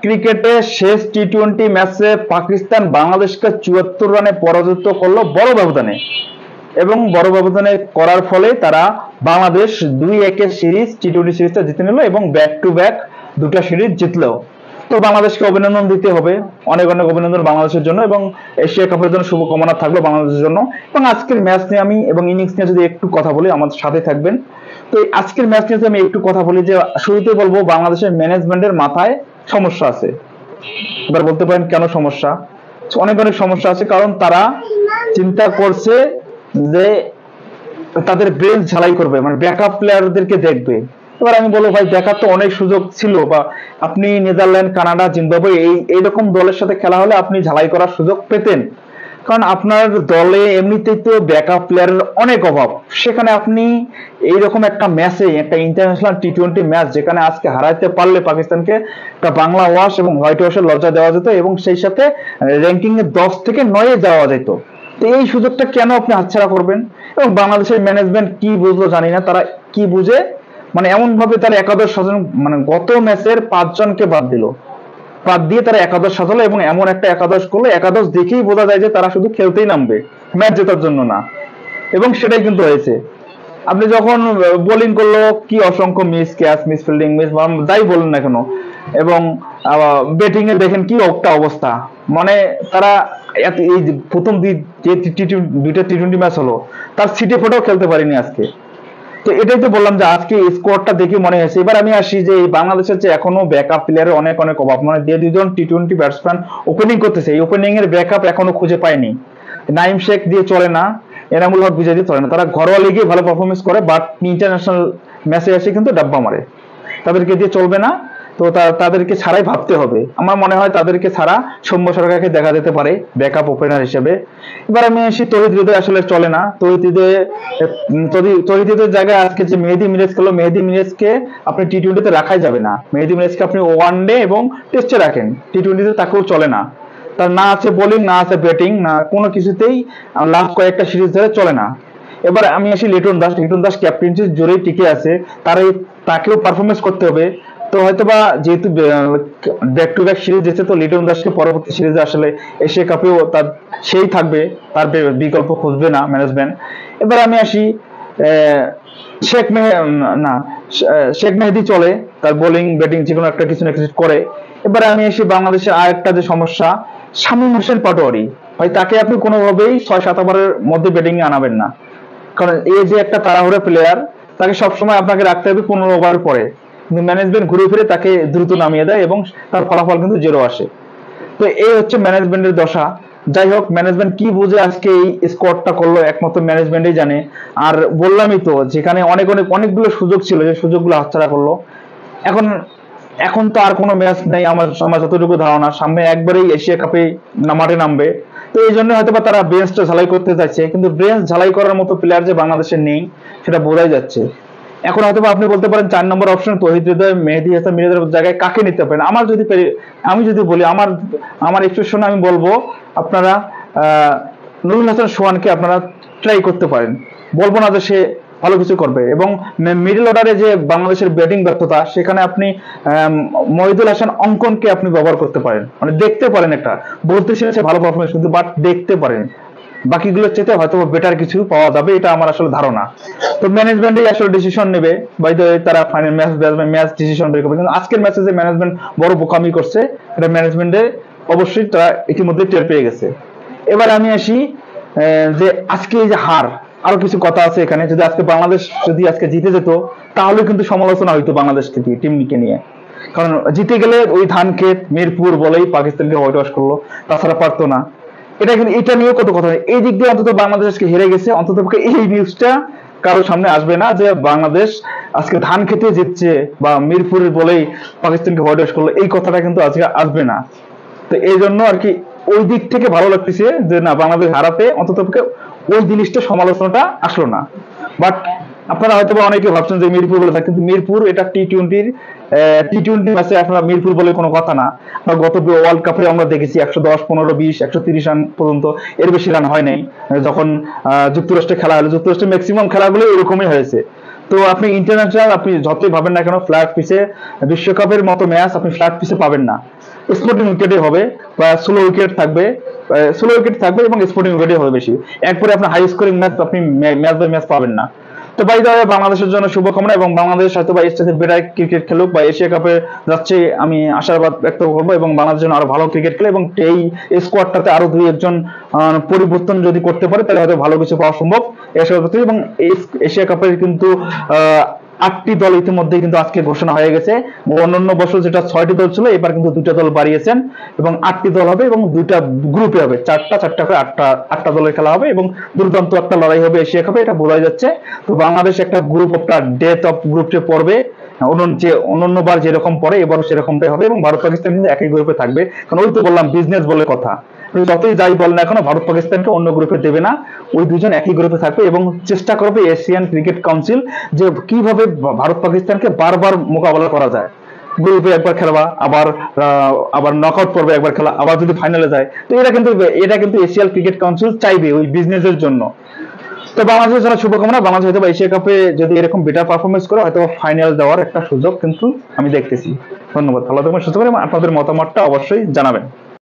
ক্রিকেটে শেষ টি-20 ম্যাচে পাকিস্তান বাংলাদেশকে ৭৪ রানে পরাজিত করলো বড় ব্যবধানে, এবং বড় ব্যবধানে করার ফলে তারা বাংলাদেশ ২-১ সিরিজ টি-20 সিরিজটা জিতে নিল এবং ব্যাক টু ব্যাক দুটো সিরিজ জিতলো। তো বাংলাদেশকে অভিনন্দন দিতে হবে, অনেক অনেক অভিনন্দন বাংলাদেশের জন্য, এবং এশিয়া কাপের জন্য শুভকামনা থাকলো বাংলাদেশের জন্য। এবং আজকের ম্যাচ নিয়ে আমি এবং ইনিংস নিয়ে যদি একটু কথা বলি, আমাদের সাথে থাকবেন। তো আজকের ম্যাচ নিয়ে আমি একটু কথা বলি, যে শুরুতে বলবো বাংলাদেশের ম্যানেজমেন্টের মাথায় সমস্যা আছে। এবার বলতে পারেন কেন সমস্যা? অনেক অনেক সমস্যা আছে, কারণ তারা চিন্তা করছে যে তাদের ব্রেন ঝালাই করবে, মানে ব্যাকআপ প্লেয়ারদেরকে দেখবে। এবার আমি বলবো ভাই, দেখার তো অনেক সুযোগ ছিল, বা আপনি নেদারল্যান্ড, কানাডা, জিম্বাবুয়ে এইরকম দলের সাথে খেলা হলে আপনি ঝালাই করার সুযোগ পেতেন, কারণ আপনার দলে এমনিতেই তো ব্যাকআপ প্লেয়ারের অনেক অভাব। সেখানে আপনি এইরকম একটা ম্যাচে, একটা ইন্টারন্যাশনাল টি-20 ম্যাচ, যেখানে আজকে হারাইতে পারলে পাকিস্তানকে একটা বাংলা ওয়াশ এবং হোয়াইট ওয়াশের লজ্জা দেওয়া যেত, এবং সেই সাথে র্যাঙ্কিং এ 10 থেকে 9-এ যাওয়া যেত। তো এই সুযোগটা কেন আপনি হাতছাড়া করবেন? এবং বাংলাদেশের ম্যানেজমেন্ট কি বুঝলো জানি না, তারা কি বুঝে, মানে এমন ভাবে তারা একাদশ সাজানো, মানে গত ম্যাচের 5 জনকে বাদ দিল, বাদ দিয়ে তারা একাদশ সাজালো, এবং এমন একটা একাদশ করলো, একাদশ দেখেই বোঝা যায় যে তারা শুধু খেলতেই নামবে, ম্যাচ জেতার জন্য না। এবং সেটাই কিন্তু হয়েছে। আপনি যখন বোলিং করলো, কি অসংখ্য miss catch, miss fielding, miss যাই বলেন না কেন, এবং ব্যাটিং এ দেখেন কি একটা অবস্থা। মানে তারা এই যে প্রথম যে দুইটা টি-20 ম্যাচ হলো, তার সিটে ফোটাও খেলতে পারিনি আজকে। তো এটাই তো বললাম যে আজকে স্কোরটা দেখে মনে হয়েছে। এবার আমি আসি যে এই বাংলাদেশের যে এখনো ব্যাকআপ প্লেয়ারের অনেক অনেক অভাব, মানে যে দুজন টি-20 ব্যাটসম্যান ওপেনিং করতেছে, এই ওপেনিং এর ব্যাকআপ এখনো খুঁজে পায়নি। নাইম শেখ দিয়ে চলে না, এনামুল হক বিজয় দিয়ে চলে না। তারা ঘরোয়া লিগে ভালো পারফরমেন্স করে, বাট ইন্টারন্যাশনাল ম্যাচে এসে কিন্তু ডাব্বা মারে। তাদেরকে দিয়ে চলবে না। তো তাদেরকে ছাড়াই ভাবতে হবে। আমার মনে হয় তাদেরকে ছাড়া সৌম্য সরকারকে দেখা যেতে পারে ব্যাকআপ ওপেনার হিসেবে। এবার আমি আসি, তহিদ হৃদয় আসলে চলে না। তহিদ হৃদয়ের জায়গায় আজকে যে মেহেদী মিরাজ খেলো, মেহেদী মিরাজকে আপনি টি-20 তে রাখাই যাবে না। মেহেদী মিরাজকে আপনি ওয়ান ডে এবং টেস্টে রাখেন, টি-20 তে তাকেও চলে না। তার না আছে বোলিং, না আছে ব্যাটিং, না কোনো কিছুতেই লাস্ট কয়েকটা সিরিজ ধরে চলে না। এবার আমি আসি লিটন দাস। লিটন দাস ক্যাপ্টেন্সির জোরেই টিকে আছে, তাকেও পারফরমেন্স করতে হবে। তো হয়তোবা যেহেতু ব্যাক টু ব্যাক সিরিজ এসেছে, তো লিটন দাসকে পরবর্তী সিরিজে আসলে এশিয়া কাপেও তার সেই থাকবে, তার বিকল্প খুঁজবে না ম্যানেজমেন্ট। এবার আমি আসি শেখ না শেখ মেহেদী চলে, তার বোলিং ব্যাটিং যে কোনো একটা কিছু না কিছু করে। এবারে আমি আসি বাংলাদেশের আরেকটা যে সমস্যা, শামীম হোসেন পাটোয়ারি। ভাই তাকে আপনি কোনোভাবেই 6-7 ওভারের মধ্যে ব্যাটিং এ আনাবেন না, কারণ এই যে একটা তাড়াহুড়া প্লেয়ার, তাকে সবসময় আপনাকে রাখতে হবে 15 ওভার পরে। কিন্তু ম্যানেজমেন্ট ঘুরে ফিরে তাকে দ্রুত নামিয়ে দেয়, এবং তার ফলাফল কিন্তু জিরো আসে। তো এই হচ্ছে ম্যানেজমেন্টের দশা। যাই হোক, ম্যানেজমেন্ট কি বুঝে আজকে এই স্কোয়াডটা করলো একমাত্র ম্যানেজমেন্টই জানে। আর বললামই তো, যেখানে অনেকগুলো সুযোগ ছিল, যে সুযোগগুলো হাতছাড়া করলো। এখন এখন তো আর কোনো ম্যাচ নেই আমার যতটুকু ধারণা, সামনে একবারেই এশিয়া কাপে মাঠে নামবে। তো এই জন্য হয়তো বা তারা বেঞ্চটা ঝালাই করতে চাইছে, কিন্তু বেঞ্চ ঝালাই করার মতো প্লেয়ার যে বাংলাদেশে নেই, সেটা বোঝাই যাচ্ছে। এখন হয়তো আপনি বলতে পারেন 4 নম্বর অপশন তহিদ হৃদয়, মেহেদী হাসান মিরাজের জায়গায় কাকে নিতে পারেন। আমি যদি বলি, আমার এক্সপ্রেশনে আমি বলবো আপনারা নুরুল হাসান সোহানকে আপনারা ট্রাই করতে পারেন। বলবো না যে সে ভালো কিছু করবে। এবং মিডল অর্ডারে যে বাংলাদেশের ব্যাটিং ব্যর্থতা, সেখানে আপনি মহিদুল হাসান অঙ্কনকে আপনি ব্যবহার করতে পারেন, মানে দেখতে পারেন। একটা বলতে সে ভালো পারফরমেন্স, কিন্তু বাট দেখতে পারেন বাকিগুলোর চেয়ে হয়তো বেটার কিছু পাওয়া যাবে, এটা আমার আসলে ধারণা। তো ম্যানেজমেন্টই আসলে ডিসিশন নেবে, বাইরে তারা ফাইনাল ম্যাচ ডিসিশন বের করবে। কিন্তু আজকের ম্যাচে যে ম্যানেজমেন্ট বড় বোকামি করছে, এটা ম্যানেজমেন্টে অবশ্যই তারা ইতিমধ্যে টের পেয়ে গেছে। এবার আমি আসি যে আজকে এই যে হার, আরো কিছু কথা আছে এখানে। যদি আজকে বাংলাদেশ যদি আজকে জিতে যেত, তাহলে কিন্তু সমালোচনা হইতো বাংলাদেশকে দিয়ে, টিমকে নিয়ে। কারণ জিতে গেলে ওই ধান ক্ষেত মিরপুর বলেই পাকিস্তানকে হোয়াইট ওয়াশ করলো, তাছাড়া পারতো না। এটা নিয়ে কত কথা। এই দিক দিয়ে অন্তত বাংলাদেশকে হেরে গেছে, অন্তত এই নিউজটা কারো সামনে আসবে না যে বাংলাদেশ আজকে ধান খেতে জিতছে, বা মিরপুরের বলেই পাকিস্তানকে হোয়াইট ওয়াশ করলো, এই কথাটা কিন্তু আজকে আসবে না। তো এই জন্য আর কি ওই দিক থেকে ভালো লাগতেছে যে না, বাংলাদেশ হারাতে অন্তত ওই জিনিসটা সমালোচনাটা আসলো না। বাট আপনারা হয়তো অনেকে ভাবছেন যে মিরপুর বলে থাকে, কিন্তু মিরপুর এটা টি-20 ম্যাচে আপনারা মিরপুর বলে কোনো কথা না। গত ওয়ার্ল্ড কাপে আমরা দেখেছি 110, 15, 20, 130 রান পর্যন্ত, এর বেশি রান হয় নাই। যখন যুক্তরাষ্ট্রে খেলা হলো, যুক্তরাষ্ট্রের ম্যাক্সিমাম খেলাগুলো এরকমই হয়েছে। তো আপনি ইন্টারন্যাশনাল আপনি যতই ভাবেন না কেন ফ্ল্যাট পিসে বিশ্বকাপের মতো ম্যাচ আপনি ফ্ল্যাট পিসে পাবেন না। স্পোর্টিং উইকেটে হবে বা স্লো উইকেট থাকবে এবং স্পোর্টিং উইকেটে হবে বেশি। একবারে আপনার হাই স্কোরিং ম্যাচ আপনি ম্যাচ বাই ম্যাচ পাবেন না। তো ভাই দাদা বাংলাদেশের জন্য শুভকামনা, এবং বাংলাদেশ হয়তো বা এর সাথে বেটার ক্রিকেট খেলুক বা এশিয়া কাপে যাচ্ছে আমি আশাবাদ ব্যক্ত করবো, এবং বাংলাদেশ যেন আরো ভালো ক্রিকেট খেলে এবং এই স্কোয়াডটাতে আরো দুই একজন পরিবর্তন যদি করতে পারে তাহলে হয়তো ভালো কিছু পাওয়া সম্ভব এশিয়া কাপ থেকে। এবং এই এশিয়া কাপের কিন্তু 8টি দল ইতিমধ্যে কিন্তু আজকে ঘোষণা হয়ে গেছে। অন্যান্য বছর যেটা 6টি দল ছিল এবার কিন্তু 2টা দল বাড়িয়েছেন এবং 8টি দল হবে এবং 2টা গ্রুপে হবে, চারটা করে আটটা দলের খেলা হবে এবং দুর্দান্ত একটা লড়াই হবে এশিয়া কাপে, এটা বোঝা যাচ্ছে। তো বাংলাদেশ একটা গ্রুপ অফ ডেথ অফ গ্রুপে পড়বে, অন্যবার যেরকম পড়ে এবার সেরকমটাই হবে, এবং ভারত পাকিস্তান কিন্তু একই গ্রুপে থাকবে। কারণ ওই তো বললাম বিজনেস বলে কথা, যতই যাই বল না এখনো ভারত পাকিস্তানকে অন্য গ্রুপে দেবে না, ওই দুজন একই গ্রুপে থাকবে এবং চেষ্টা করবে এশিয়ান ক্রিকেট কাউন্সিল যে কিভাবে ভারত পাকিস্তানকে বারবার মোকাবেলা করা যায়। গ্রুপে একবার খেলবা, আবার নকআউট পর্বে একবার খেলা, আবার যদি ফাইনালে যায়। তো এটা কিন্তু এশিয়ান ক্রিকেট কাউন্সিল চাইবে ওই বিজনেসের জন্য। তো বাংলাদেশের জন্য শুভকামনা, বাংলাদেশ হয়তো এশিয়া কাপে যদি এরকম বেটার পারফরমেন্স করে হয়তো ফাইনাল দেওয়ার একটা সুযোগ কিন্তু আমি দেখতেছি। ধন্যবাদ, ভালো থাকবেন, সুস্থ থাকবেন এবং আপনাদের মতামতটা অবশ্যই জানাবেন।